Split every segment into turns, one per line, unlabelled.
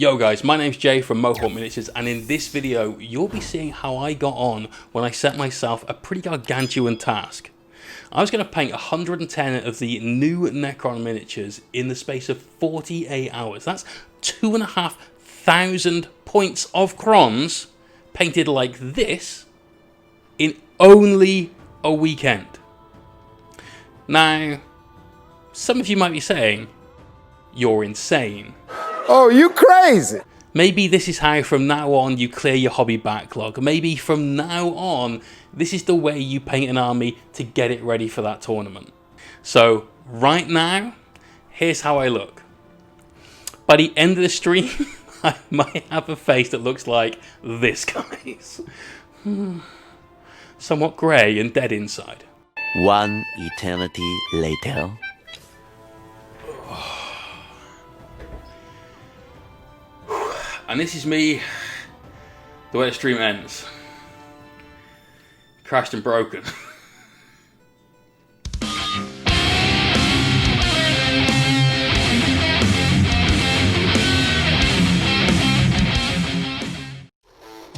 Yo guys, my name's Jay from Mohawk Miniatures, and in this video you'll be seeing how I got on when I set myself a pretty gargantuan task. I was going to paint 110 of the new Necron miniatures in the space of 48 hours. That's 2,500 points of crons painted like this in only a weekend. Now, some of you might be saying, you're insane.
Oh, you crazy!
Maybe this is how from now on you clear your hobby backlog. Maybe from now on, this is the way you paint an army to get it ready for that tournament. So right now, here's how I look. By the end of the stream, I might have a face that looks like this, guys. Somewhat grey and dead inside.
One eternity later.
And this is me, the way the stream ends. Crashed and broken.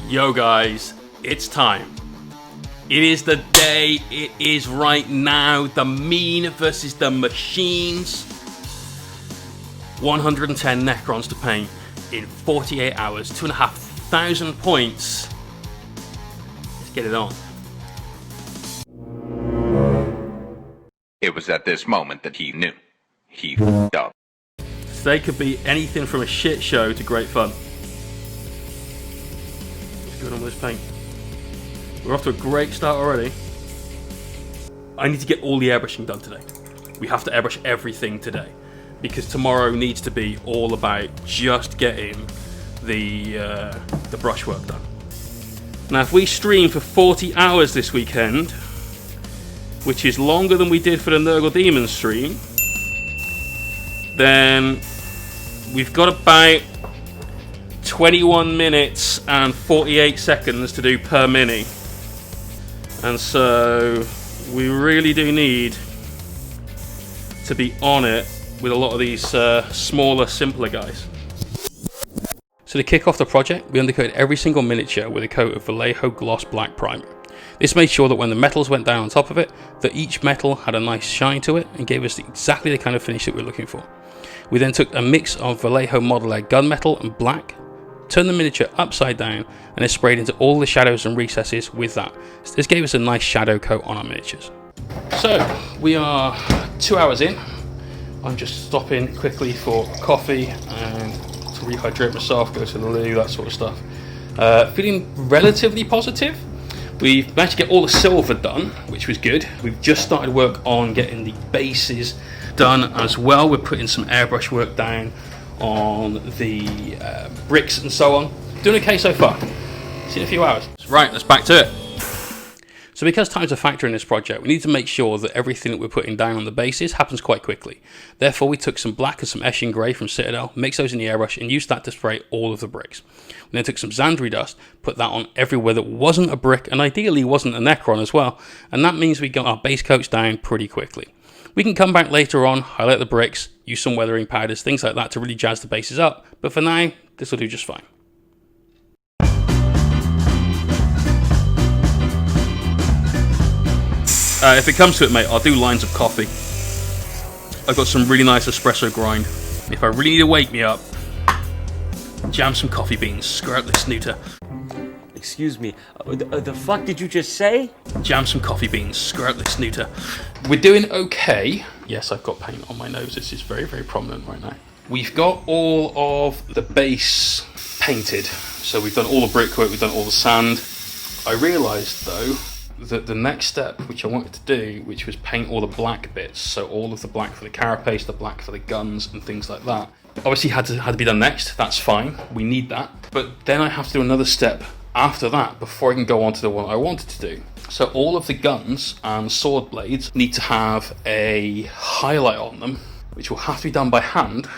Yo guys, it's time. It is the day, it is right now. The mean versus the machines. 110 Necrons to paint in 48 hours, 2,500 points. Let's get it on.
It was at this moment that he knew. He f***ed up.
Today could be anything from a shit show to great fun. What's going on with this paint? We're off to a great start already. I need to get all the airbrushing done today. We have to airbrush everything today, because tomorrow needs to be all about just getting the brushwork done. Now, if we stream for 40 hours this weekend, which is longer than we did for the Nurgle Demon stream, then we've got about 21 minutes and 48 seconds to do per mini. And so we really do need to be on it with a lot of these smaller, simpler guys. So to kick off the project, we undercoated every single miniature with a coat of Vallejo Gloss Black Primer. This made sure that when the metals went down on top of it, that each metal had a nice shine to it and gave us exactly the kind of finish that we were looking for. We then took a mix of Vallejo Model Air gunmetal and black, turned the miniature upside down, and then sprayed into all the shadows and recesses with that. This gave us a nice shadow coat on our miniatures. So we are 2 hours in. I'm just stopping quickly for coffee and to rehydrate myself, go to the loo, that sort of stuff. Feeling relatively positive. We've managed to get all the silver done, which was good. We've just started work on getting the bases done as well. We're putting some airbrush work down on the bricks and so on. Doing okay so far. See you in a few hours. Right, let's back to it. So because time's a factor in this project, we need to make sure that everything that we're putting down on the bases happens quite quickly. Therefore, we took some black and some Eshin Grey from Citadel, mixed those in the airbrush, and used that to spray all of the bricks. We then took some Zandri dust, put that on everywhere that wasn't a brick, and ideally wasn't a Necron as well, and that means we got our base coats down pretty quickly. We can come back later on, highlight the bricks, use some weathering powders, things like that to really jazz the bases up, but for now, this will do just fine. If it comes to it, mate, I'll do lines of coffee. I've got some really nice espresso grind. If I really need to wake me up, jam some coffee beans, skirt the snooter.
Excuse me, the fuck did you just say?
Jam some coffee beans, skirt the snooter. We're doing okay. Yes, I've got paint on my nose. This is very, very prominent right now. We've got all of the base painted. So we've done all the brickwork, we've done all the sand. I realised, though, that the next step, which I wanted to do, which was paint all the black bits, so all of the black for the carapace, the black for the guns and things like that, obviously had to be done next. That's fine, we need that, but then I have to do another step after that before I can go on to the one I wanted to do. So all of the guns and sword blades need to have a highlight on them, which will have to be done by hand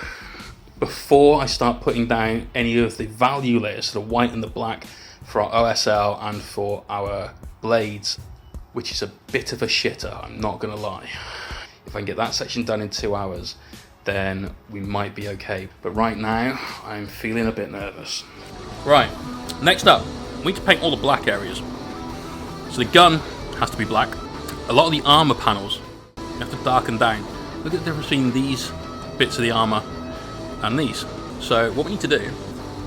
before I start putting down any of the value layers, so the white and the black for our OSL and for our blades, which is a bit of a shitter, I'm not gonna lie. If I can get that section done in 2 hours, then we might be okay. But right now, I'm feeling a bit nervous. Right, next up, we need to paint all the black areas. So the gun has to be black. A lot of the armor panels you have to darken down. Look at the difference between these bits of the armor and these. So what we need to do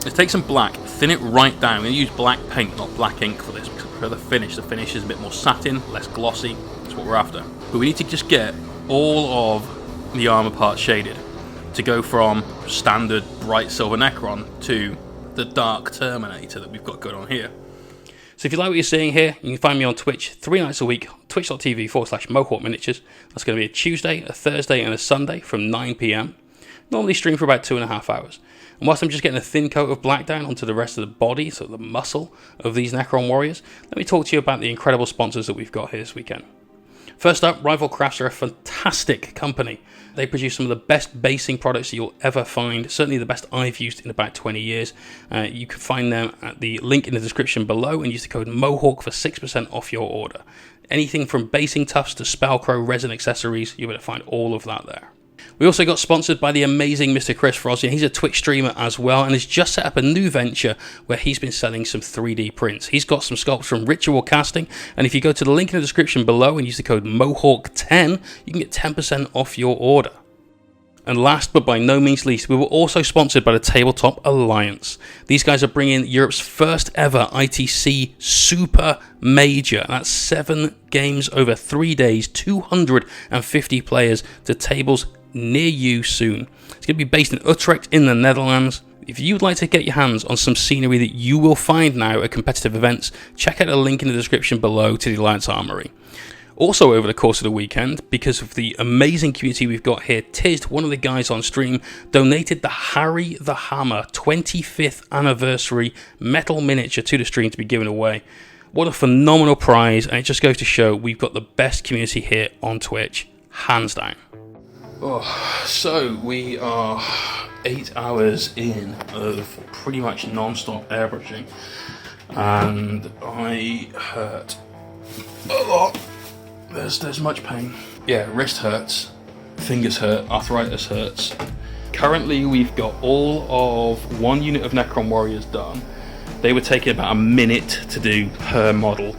is take some black, thin it right down. We're going to use black paint, not black ink for this, because I prefer the finish. The finish is a bit more satin, less glossy. That's what we're after. But we need to just get all of the armor parts shaded to go from standard bright silver Necron to the dark Terminator that we've got going on here. So if you like what you're seeing here, you can find me on Twitch 3 nights a week, twitch.tv/Mohawk Miniatures. That's going to be a Tuesday, a Thursday, and a Sunday from 9 PM. Normally stream for about 2.5 hours. And whilst I'm just getting a thin coat of black down onto the rest of the body, so the muscle of these Necron warriors, let me talk to you about the incredible sponsors that we've got here this weekend. First up, Rival Crafts are a fantastic company. They produce some of the best basing products that you'll ever find, certainly the best I've used in about 20 years. You can find them at the link in the description below and use the code Mohawk for 6% off your order. Anything from basing tufts to Spellcrow resin accessories, you're going to find all of that there. We also got sponsored by the amazing Mr. Chris Frosty. He's a Twitch streamer as well and has just set up a new venture where he's been selling some 3D prints. He's got some sculpts from Ritual Casting, and if you go to the link in the description below and use the code Mohawk10, you can get 10% off your order. And last but by no means least, we were also sponsored by the Tabletop Alliance. These guys are bringing Europe's first ever ITC Super Major. That's 7 games over 3 days, 250 players to tables near you soon. It's going to be based in Utrecht in the Netherlands. If you'd like to get your hands on some scenery that you will find now at competitive events, check out the link in the description below to the Alliance Armory. Also over the course of the weekend, because of the amazing community we've got here, Tiz, one of the guys on stream, donated the Harry the Hammer 25th anniversary metal miniature to the stream to be given away. What a phenomenal prize, and it just goes to show we've got the best community here on Twitch, hands down. Oh, so we are 8 hours in of pretty much non-stop airbrushing, and I hurt a lot. There's much pain. Yeah, wrist hurts, fingers hurt, arthritis hurts. Currently we've got all of 1 unit of Necron Warriors done. They were taking about a minute to do per model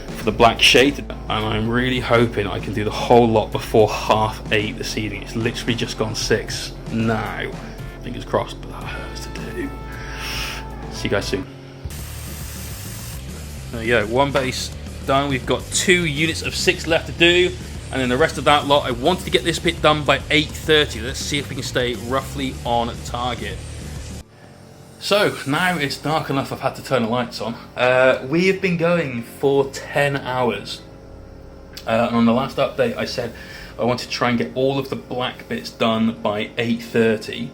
for the black shade, and I'm really hoping I can do the whole lot before 8:30 this evening. It's literally just gone 6 now. Fingers crossed, but that hurts to do. See you guys soon. There you go, 1 base done. We've got 2 units of 6 left to do, and then the rest of that lot. I wanted to get this bit done by 8:30. Let's see if we can stay roughly on target. So now it's dark enough I've had to turn the lights on. We have been going for 10 hours. And on the last update I said I wanted to try and get all of the black bits done by 8:30.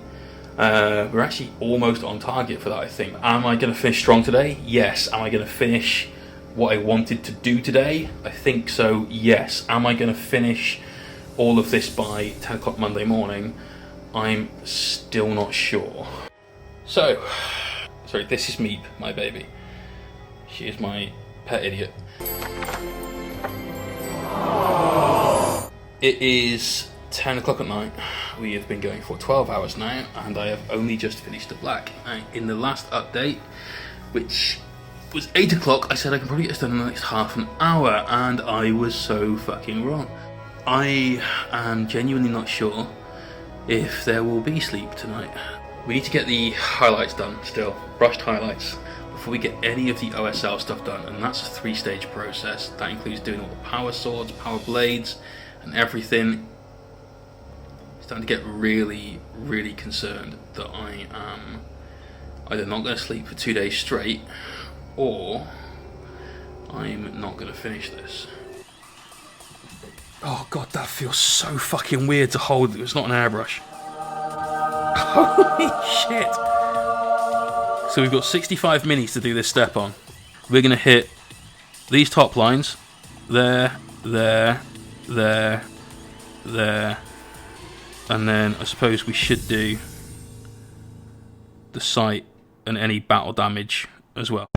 We're actually almost on target for that, I think. Am I going to finish strong today? Yes. Am I going to finish what I wanted to do today? I think so, yes. Am I going to finish all of this by 10 o'clock Monday morning? I'm still not sure. So, sorry, this is Meep, my baby. She is my pet idiot. It is 10 o'clock at night. We have been going for 12 hours now, and I have only just finished the black. In the last update, which was 8 o'clock, I said I can probably get this done in the next half an hour, and I was so fucking wrong. I am genuinely not sure if there will be sleep tonight. We need to get the highlights done still, brushed highlights, before we get any of the OSL stuff done, and that's a 3-stage process. That includes doing all the power swords, power blades, and everything. I'm starting to get really, really concerned that I am either not going to sleep for 2 days straight, or I'm not going to finish this. Oh god, that feels so fucking weird to hold. It's not an airbrush. Holy shit! So we've got 65 minis to do this step on. We're going to hit these top lines. There, there, there, there. And then I suppose we should do the sight and any battle damage as well.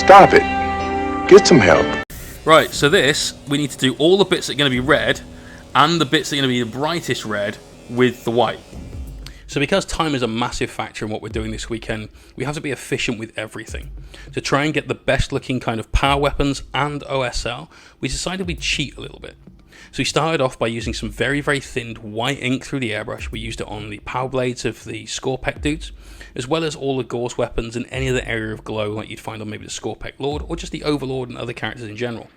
Stop it. Get some help.
Right, so this, we need to do all the bits that are going to be red and the bits that are going to be the brightest red with the white. So because time is a massive factor in what we're doing this weekend, we have to be efficient with everything. To try and get the best looking kind of power weapons and OSL, we decided we'd cheat a little bit. So we started off by using some very, very thinned white ink through the airbrush. We used it on the power blades of the Scorpec dudes, as well as all the Gauss weapons and any other area of glow like you'd find on maybe the Scorpec Lord, or just the Overlord and other characters in general.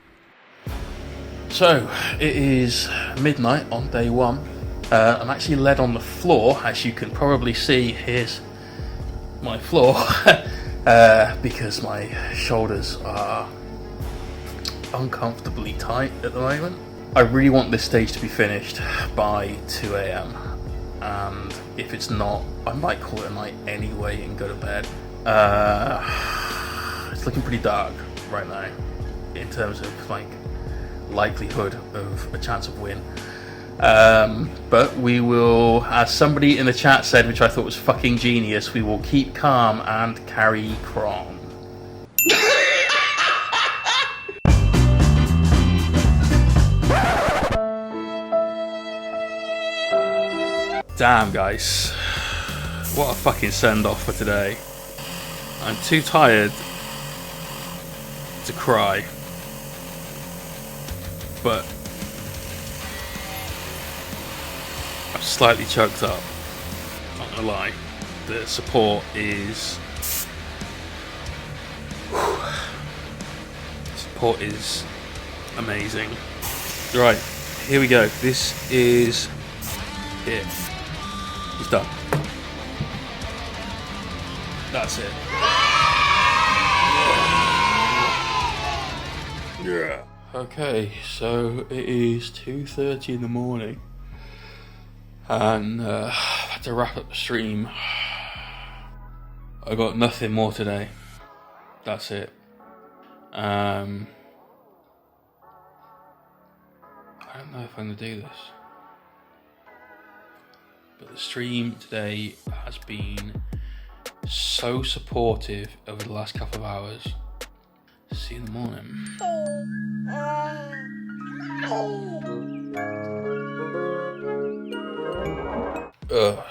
So, it is midnight on day one. I'm actually led on the floor, as you can probably see. Here's my floor, because my shoulders are uncomfortably tight at the moment. I really want this stage to be finished by 2 AM, and if it's not, I might call it a night anyway and go to bed. It's looking pretty dark right now in terms of like likelihood of a chance of win. But we will, as somebody in the chat said, which I thought was fucking genius, we will keep calm and carry Crom. Damn, guys. What a fucking send-off for today. I'm too tired to cry. But I'm slightly choked up. Not gonna lie. The support is... Support is amazing. Right, here we go. This is it. It's done. That's it. Yeah. Okay, so it is 2:30 in the morning, and I had to wrap up the stream. I got nothing more today. That's it. I don't know if I'm gonna do this. But the stream today has been so supportive over the last couple of hours. See you in the morning.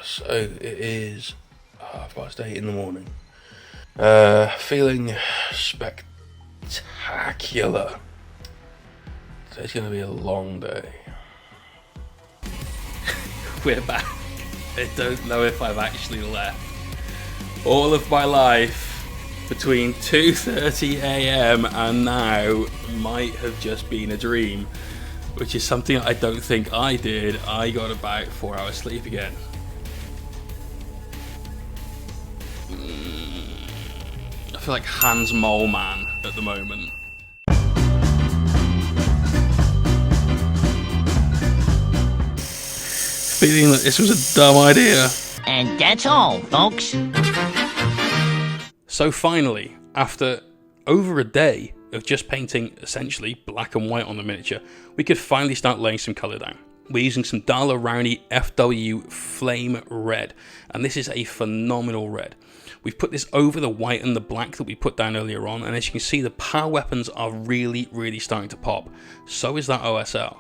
So it is 8:30 in the morning. Feeling spectacular. Today's going to be a long day. We're back. I don't know if I've actually left. All of my life between 2:30 AM and now might have just been a dream, which is something I don't think I did. I got about 4 hours sleep again. I feel like Hans Mole Man at the moment. Feeling that this was a dumb idea.
And that's all, folks.
So finally, after over a day of just painting essentially black and white on the miniature, we could finally start laying some colour down. We're using some Daler Rowney FW Flame Red, and this is a phenomenal red. We've put this over the white and the black that we put down earlier on, and as you can see, the power weapons are really, really starting to pop. So is that OSL.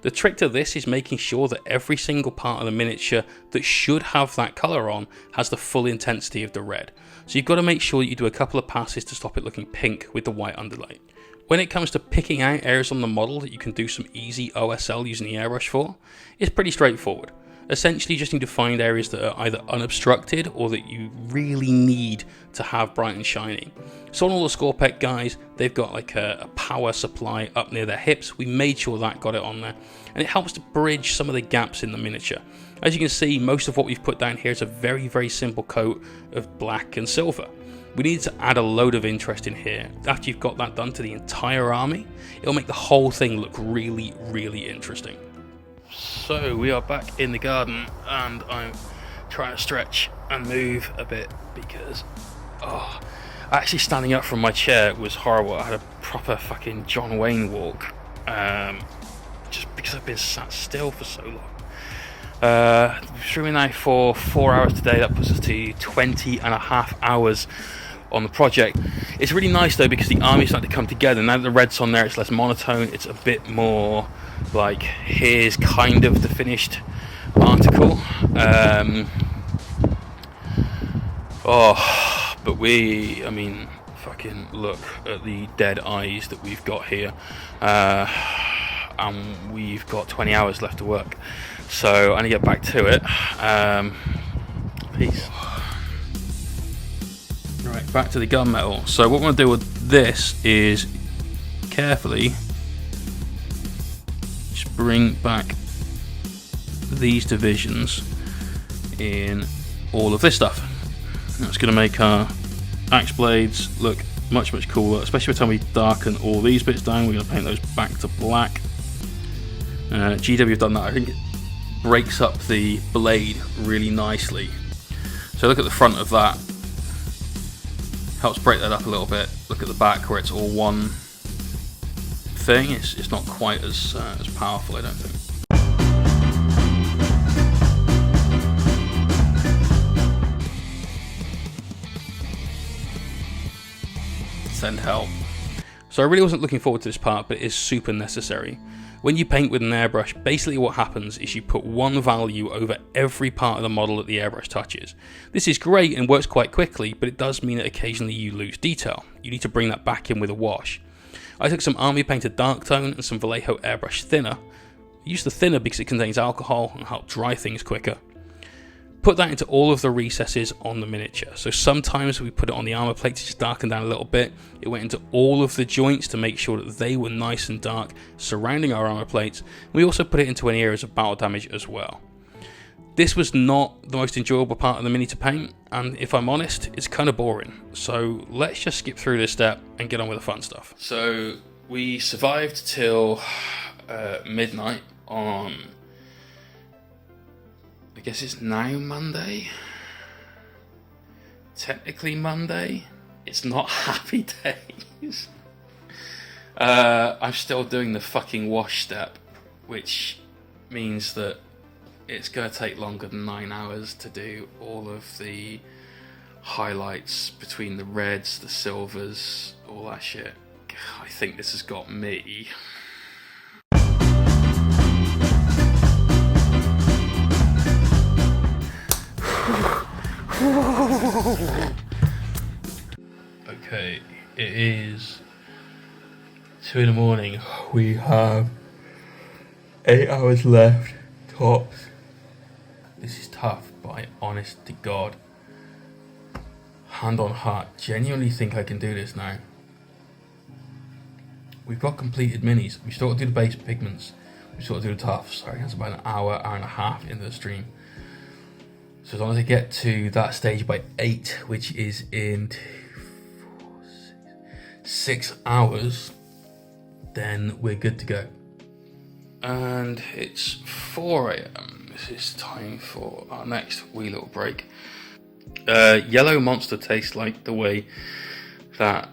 The trick to this is making sure that every single part of the miniature that should have that colour on has the full intensity of the red. So you've got to make sure that you do a couple of passes to stop it looking pink with the white underlight. When it comes to picking out areas on the model that you can do some easy OSL using the airbrush for, it's pretty straightforward. Essentially you just need to find areas that are either unobstructed or that you really need to have bright and shiny. So on all the Scorpec guys, they've got like a power supply up near their hips. We made sure that got it on there, and it helps to bridge some of the gaps in the miniature. As you can see, most of what we've put down here is a very, very simple coat of black and silver. We need to add a load of interest in here. After you've got that done to the entire army, it'll make the whole thing look really, really interesting. So we are back in the garden, and I'm trying to stretch and move a bit because actually standing up from my chair was horrible. I had a proper fucking John Wayne walk, just because I've been sat still for so long. Streaming now for 4 hours today. That puts us to 20 and a half hours on the project. It's really nice though because the army's starting to come together. Now that the red's on there, it's less monotone. It's a bit more like, here's kind of the finished article. But I mean, fucking look at the dead eyes that we've got here. And we've got 20 hours left to work. So I need to get back to it. Peace. Right, back to the gunmetal. So what we're going to do with this is carefully just bring back these divisions in all of this stuff. That's going to make our axe blades look much cooler, especially by the time we darken all these bits down. We're going to paint those back to black. GW have done that. I think it breaks up the blade really nicely. So look at the front of that. Helps break that up a little bit. Look at the back where it's all one thing. It's not quite as powerful, I don't think. Send help. So I really wasn't looking forward to this part, but it is super necessary. When you paint with an airbrush, basically what happens is you put one value over every part of the model that the airbrush touches. This is great and works quite quickly, but it does mean that occasionally you lose detail. You need to bring that back in with a wash. I took some Army Painter Dark Tone and some Vallejo Airbrush Thinner. I used the thinner because it contains alcohol and helps dry things quicker. Put that into all of the recesses on the miniature. So sometimes we put it on the armor plate to just darken down a little bit. It went into all of the joints to make sure that they were nice and dark surrounding our armor plates. We also put it into any areas of battle damage as well. This was not the most enjoyable part of the mini to paint, and if I'm honest, it's kind of boring. So let's just skip through this step and get on with the fun stuff. So we survived till midnight on, I guess it's now Monday. Technically Monday. It's not happy days. I'm still doing the fucking wash step, which means that it's going to take longer than 9 hours to do all of the highlights between the reds, the silvers, all that shit. I think this has got me. Okay, it is 2 in the morning. We have 8 hours left, tops. This is tough, but I honest to God, hand on heart, genuinely think I can do this now. We've got completed minis. We still got to do the base pigments. We still got to do the tufts. Sorry, that's about an hour and a half into the stream. So as long as I get to that stage by 8, which is in 6 hours, then we're good to go. And it's 4 AM. This is time for our next wee little break. Yellow Monster tastes like the way that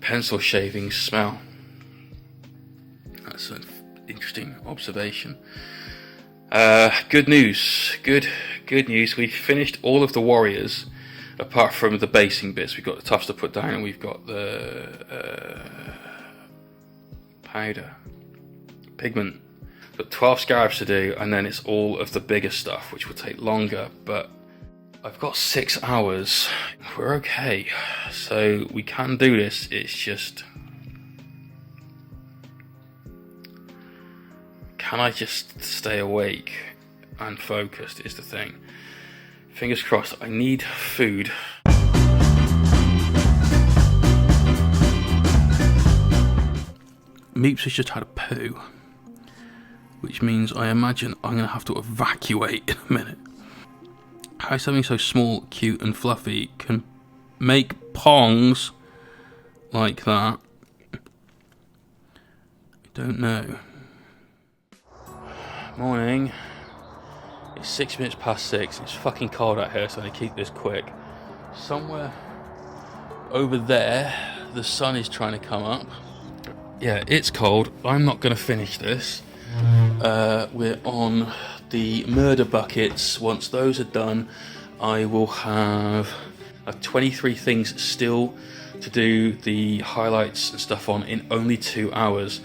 pencil shavings smell. That's an interesting observation. Good news. Good news. We've finished all of the warriors, apart from the basing bits. We've got the tufts to put down, and we've got the powder, pigment. Got 12 scarabs to do, and then it's all of the bigger stuff, which will take longer. But I've got 6 hours. We're okay, so we can do this. It's just, can I just stay awake and focused is the thing. Fingers crossed. I need food. Meeps has just had a poo, which means I imagine I'm going to have to evacuate in a minute. How something so small, cute and fluffy can make pongs like that, I don't know. Morning. It's 6 minutes past 6. It's fucking cold out here, so I keep this quick. Somewhere over there, the sun is trying to come up. Yeah, it's cold. I'm not going to finish this. We're on the murder buckets. Once those are done, I will have I have 23 things still to do the highlights and stuff on in only 2 hours,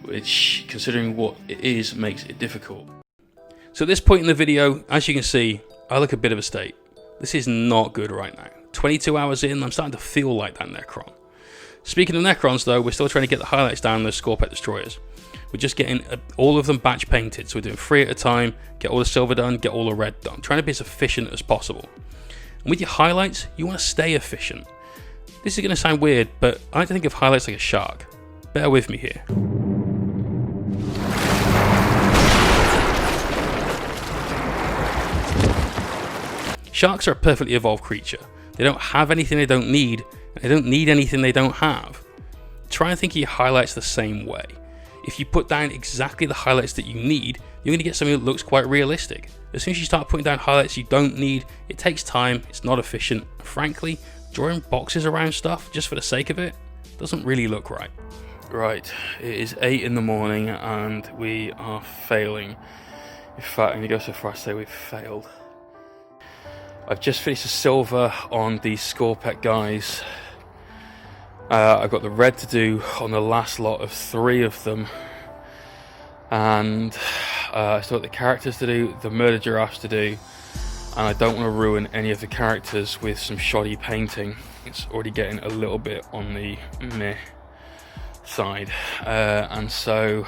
which, considering what it is, makes it difficult. So at this point in the video, as you can see, I look a bit of a state. This is not good right now. 22 hours in, I'm starting to feel like that Necron. Speaking of Necrons though, we're still trying to get the highlights down on those Scorpet Destroyers. We're just getting all of them batch painted, so we're doing 3 at a time, get all the silver done, get all the red done. Trying to be as efficient as possible. And with your highlights, you want to stay efficient. This is going to sound weird, but I like to think of highlights like a shark. Bear with me here. Sharks are a perfectly evolved creature. They don't have anything they don't need, and they don't need anything they don't have. Try and think of your highlights the same way. If you put down exactly the highlights that you need, you're going to get something that looks quite realistic. As soon as you start putting down highlights you don't need, it takes time, it's not efficient. Frankly, drawing boxes around stuff just for the sake of it doesn't really look right. Right, it is 8 in the morning and we are failing. In fact, I'm going to go so far as to say we've failed. I've just finished the silver on the Scorpet guys. I've got the red to do on the last lot of 3 of them. And I still got the characters to do, the murder giraffes to do. And I don't want to ruin any of the characters with some shoddy painting. It's already getting a little bit on the meh side. And so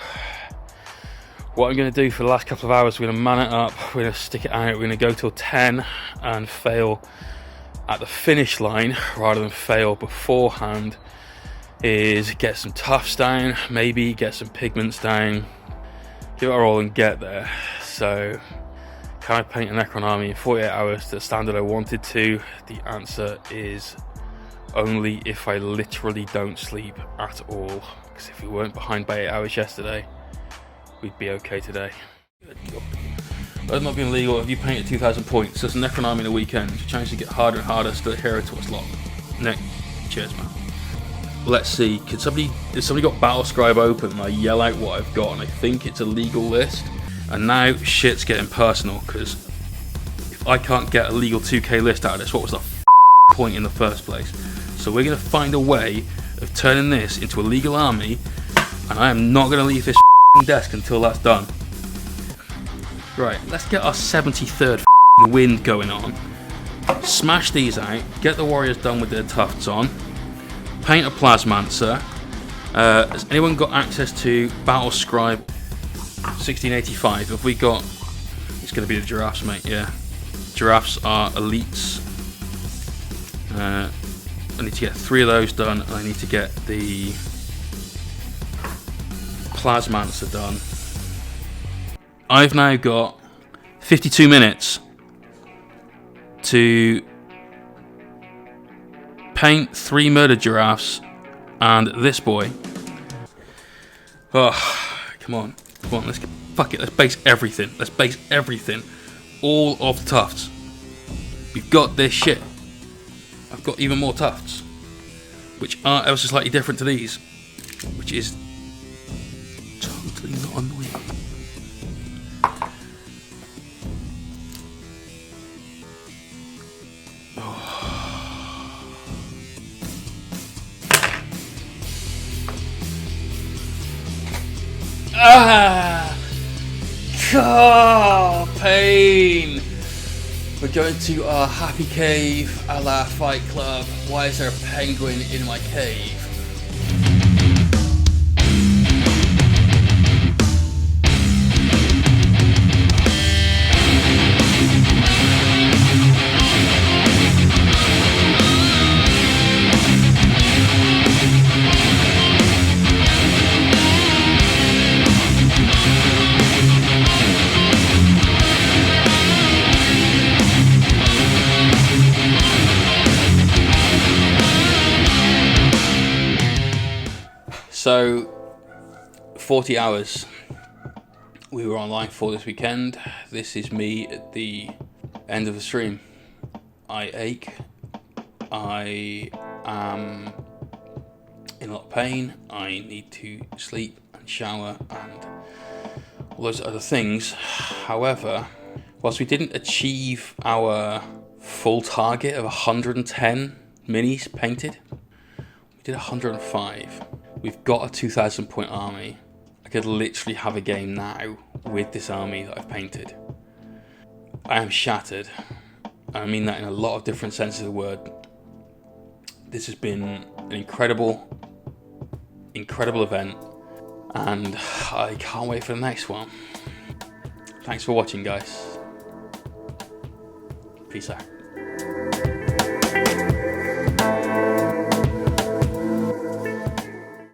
what I'm going to do for the last couple of hours, we're going to man it up, we're going to stick it out, we're going to go till 10 and fail at the finish line rather than fail beforehand, is get some tufts down, maybe get some pigments down, give it a roll and get there. So can I paint a Necron army in 48 hours to the standard I wanted to? The answer is only if I literally don't sleep at all, because if we weren't behind by 8 hours yesterday, we'd be okay today. That's not being legal. If you painted 2,000 points, that's a Necron army in a weekend. Your chances to get harder and harder to the hero to what's locked. Nick, cheers, man. Let's see. Has somebody got Battlescribe open and I yell out what I've got and I think it's a legal list? And now shit's getting personal, because if I can't get a legal 2k list out of this, what was the point in the first place? So we're going to find a way of turning this into a legal army, and I am not going to leave this desk until that's done. Right, let's get our 73rd wind going on. Smash these out, get the warriors done with their tufts on, paint a Plasmancer. Has anyone got access to Battlescribe 1685? Have we got... It's going to be the giraffes, mate, yeah. Giraffes are elites. I need to get 3 of those done, and I need to get the Plasmancer done. I've now got 52 minutes to paint 3 murder giraffes and this boy. Oh, come on, let's get, fuck it, let's base everything. Let's base everything. All of the tufts. We've got this shit. I've got even more tufts, which are ever so slightly different to these, which is totally not annoying. Pain! We're going to our happy cave a la Fight Club. Why is there a penguin in my cave? So, 40 hours we were online for this weekend. This is me at the end of the stream. I ache. I am in a lot of pain. I need to sleep and shower and all those other things. However, whilst we didn't achieve our full target of 110 minis painted. We did 105. We've got a 2,000 point army. I could literally have a game now with this army that I've painted. I am shattered. I mean that in a lot of different senses of the word. This has been an incredible event, and I can't wait for the next one. Thanks for watching, guys. Peace out.